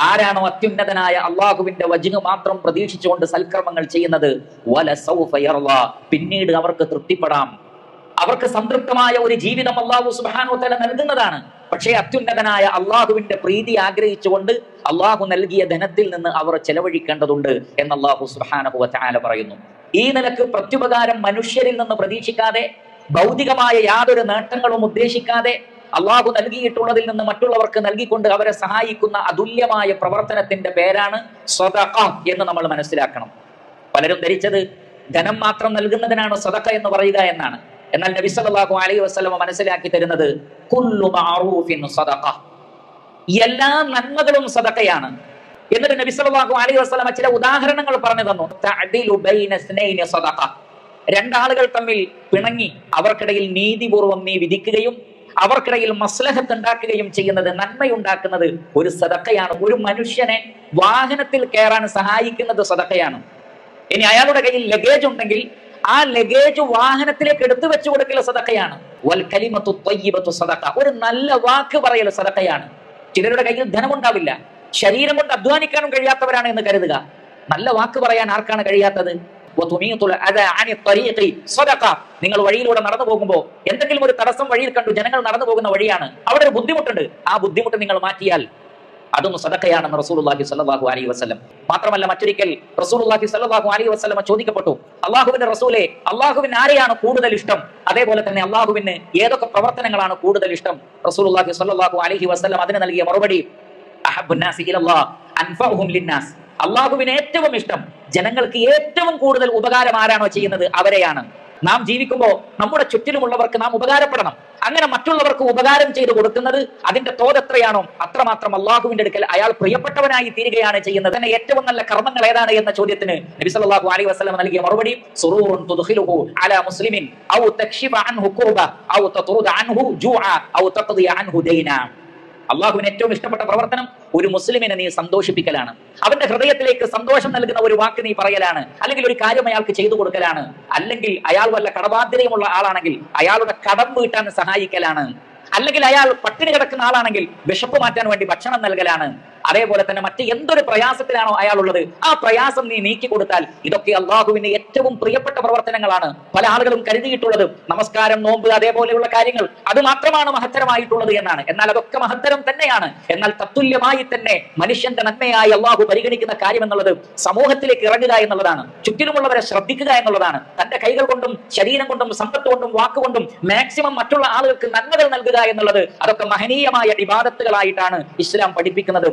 ആരാണോ അത്യുന്നതനായ അള്ളാഹുവിന്റെ വജ്ഹ് മാത്രം പ്രതീക്ഷിച്ചുകൊണ്ട് സൽക്കർമ്മങ്ങൾ ചെയ്യുന്നത്, വലസൗഫ യർള, പിന്നീട് അവർക്ക് തൃപ്തിപ്പെടാം, അവർക്ക് സംതൃപ്തമായ ഒരു ജീവിതം അള്ളാഹു സുബ്ഹാനഹു വ തആല നൽകുന്നതാണ്. പക്ഷേ അത്യുന്നതനായ അള്ളാഹുവിന്റെ പ്രീതി ആഗ്രഹിച്ചുകൊണ്ട് അള്ളാഹു നൽകിയ ധനത്തിൽ നിന്ന് അവർ ചെലവഴിക്കേണ്ടതുണ്ട് എന്ന് അള്ളാഹു സുബ്ഹാനഹു വ തആല പറയുന്നു. ഈ നിലക്ക് പ്രത്യുപകാരം മനുഷ്യരിൽ നിന്ന് പ്രതീക്ഷിക്കാതെ, ഭൗതികമായ യാതൊരു നേട്ടങ്ങളും ഉദ്ദേശിക്കാതെ അള്ളാഹു നൽകിയിട്ടുള്ളതിൽ നിന്ന് മറ്റുള്ളവർക്ക് നൽകിക്കൊണ്ട് അവരെ സഹായിക്കുന്ന അതുല്യമായ പ്രവർത്തനത്തിന്റെ പേരാണ് സദഖ എന്ന് നമ്മൾ മനസ്സിലാക്കണം. പലരും ധരിച്ചത് ധനം മാത്രം നൽകുന്നതിനാണ് സദഖ എന്ന് പറയുക എന്നാണ്. എന്നാൽ നബി സല്ലല്ലാഹു അലൈഹി വസല്ലം മനസ്സിലാക്കി തരുന്നത് കുല്ലു മഅറൂഫിൻ സദഖ, എല്ലാ നന്മകളും സദഖയാണ്. എന്നിട്ട് നബി സല്ലല്ലാഹു അലൈഹി വസല്ലം ചില ഉദാഹരണങ്ങൾ പറഞ്ഞു തന്നു. തഅദിലു ബൈന സ്നൈനി സദഖ, രണ്ടാളുകൾ തമ്മിൽ പിണങ്ങി അവർക്കിടയിൽ നീതിപൂർവം നീ വിധിക്കുകയും അവർക്കിടയിൽ മസ്ലഹത്ത് ഉണ്ടാക്കുകയും ചെയ്യുന്നത്, നന്മയുണ്ടാക്കുന്നത് ഒരു സദഖയാണ്. ഒരു മനുഷ്യനെ വാഹനത്തിൽ കയറാൻ സഹായിക്കുന്നത് സദഖയാണ്. ഇനി അയാളുടെ കയ്യിൽ ലഗേജ് ഉണ്ടെങ്കിൽ ആ ലഗേജ് വാഹനത്തിലേക്ക് എടുത്തു വെച്ചു കൊടുക്കൽ സദഖയാണ്. വൽ കലിമത്തു ത്വയ്യിബത്തു സദഖ, ഒരു നല്ല വാക്ക് പറയൽ സദഖയാണ്. ചിലരുടെ കയ്യിൽ ധനമുണ്ടാവില്ല, ശരീരം കൊണ്ട് അധ്വാനിക്കാനും കഴിയാത്തവരാണ് എന്ന് കരുതുക. നല്ല വാക്ക് പറയാൻ ആർക്കാണ് കഴിയാത്തത്? നിങ്ങൾ വഴിയിലൂടെ നടന്നു പോകുമ്പോൾ എന്തെങ്കിലും ഒരു തടസ്സം വഴിയിൽ കണ്ടു, ജനങ്ങൾ നടന്നു പോകുന്ന വഴിയാണ്, അവിടെ ഒരു ബുദ്ധിമുട്ടുണ്ട്, ആ ബുദ്ധിമുട്ട് നിങ്ങൾ മാറ്റിയാൽ അതും സദഖയാണെന്ന് റസൂലുള്ളാഹി സ്വല്ലല്ലാഹു അലൈഹി വസല്ലം. മാത്രമല്ല മറ്റൊരിക്കൽ റസൂലുള്ളാഹി സ്വല്ലല്ലാഹു അലൈഹി വസല്ലം ചോദിക്കപ്പെട്ടു, അള്ളാഹുവിന്റെ റസൂലേ, അള്ളാഹുവിന് ആരെയാണ് കൂടുതൽ ഇഷ്ടം? അതേപോലെ തന്നെ അള്ളാഹുവിന് ഏതൊക്കെ പ്രവർത്തനങ്ങളാണ് കൂടുതൽ ഇഷ്ടം? റസൂലുള്ളാഹി സ്വല്ലല്ലാഹു അലൈഹി വസല്ലം അതിന് നൽകിയ മറുപടി, അഹബ്ബുന്നാസി ഇലല്ലാഹ് അൻഫഉഹും ലിന്നാസ്, അള്ളാഹുവിന് ഏറ്റവും ഇഷ്ടം, ജനങ്ങൾക്ക് ഏറ്റവും കൂടുതൽ ഉപകാരം ആരാണോ ചെയ്യുന്നത് അവരെയാണ്. നാം ജീവിക്കുമ്പോൾ നമ്മുടെ ചുറ്റിലുമുള്ളവർക്ക് നാം ഉപകാരപ്പെടണം. അങ്ങനെ മറ്റുള്ളവർക്ക് ഉപകാരം ചെയ്തു കൊടുക്കുന്നത് അതിന്റെ തോത് എത്രയാണോ അത്രമാത്രം അള്ളാഹുവിന്റെ അടുക്കൽ അയാൾ പ്രിയപ്പെട്ടവനായി തീരുകയാണ് ചെയ്യുന്നത്. തന്നെ ഏറ്റവും നല്ല കർമ്മങ്ങൾ ഏതാണ് എന്ന ചോദ്യത്തിന് നബി സല്ലല്ലാഹു അലൈഹി വസല്ലം നൽകിയ മറുപടി, സുറൂറുൻ തുദ്ഖിലുഹു അലാ മുസ്ലിമിൻ ഔ തക്ഷിഫ അൻഹു ഖുർബ ഔ തത്റുദ അൻഹു ജൂഅ ഔ തഖ്ദി അൻഹു ദൈന. അള്ളാഹുവിന് ഏറ്റവും ഇഷ്ടപ്പെട്ട പ്രവർത്തനം ഒരു മുസ്ലിമിനെ നീ സന്തോഷിപ്പിക്കലാണ്, അവന്റെ ഹൃദയത്തിലേക്ക് സന്തോഷം നൽകുന്ന ഒരു വാക്ക് നീ പറയലാണ്, അല്ലെങ്കിൽ ഒരു കാര്യം അയാൾക്ക് ചെയ്തു കൊടുക്കലാണ്, അല്ലെങ്കിൽ അയാൾ വല്ല കടബാധ്യതയുമുള്ള ആളാണെങ്കിൽ അയാളുടെ കടം വീട്ടാൻ സഹായിക്കലാണ്, അല്ലെങ്കിൽ അയാൾ പട്ടിണി കിടക്കുന്ന ആളാണെങ്കിൽ വിശപ്പ് മാറ്റാൻ വേണ്ടി ഭക്ഷണം നൽകലാണ്. അതേപോലെ തന്നെ മറ്റ് എന്തൊരു പ്രയാസത്തിലാണോ അയാൾ ഉള്ളത് ആ പ്രയാസം നീ നീക്കി കൊടുത്താൽ ഇതൊക്കെ അള്ളാഹുവിന് ഏറ്റവും പ്രിയപ്പെട്ട പ്രവർത്തനങ്ങളാണ്. പല ആളുകളും കരുതിയിട്ടുള്ളത് നമസ്കാരം, നോമ്പ്, അതേപോലെയുള്ള കാര്യങ്ങൾ അത് മാത്രമാണ് മഹത്തരമായിട്ടുള്ളത് എന്നാണ്. എന്നാൽ അതൊക്കെ മഹത്തരം തന്നെയാണ്. എന്നാൽ തത്തുല്യമായി തന്നെ മനുഷ്യന്റെ നന്മയായി അള്ളാഹു പരിഗണിക്കുന്ന കാര്യം എന്നുള്ളത് സമൂഹത്തിലേക്ക് ഇറങ്ങുക എന്നുള്ളതാണ്, ചുറ്റിലുമുള്ളവരെ ശ്രദ്ധിക്കുക എന്നുള്ളതാണ്, തന്റെ കൈകൾ കൊണ്ടും ശരീരം കൊണ്ടും സമ്പത്ത് കൊണ്ടും വാക്കുകൊണ്ടും മാക്സിമം മറ്റുള്ള ആളുകൾക്ക് നന്മകൾ നൽകുക എന്നുള്ളത്, അതൊക്കെ മഹനീയമായ ഇബാദത്തുകളായിട്ടാണ് ഇസ്ലാം പഠിപ്പിക്കുന്നത്.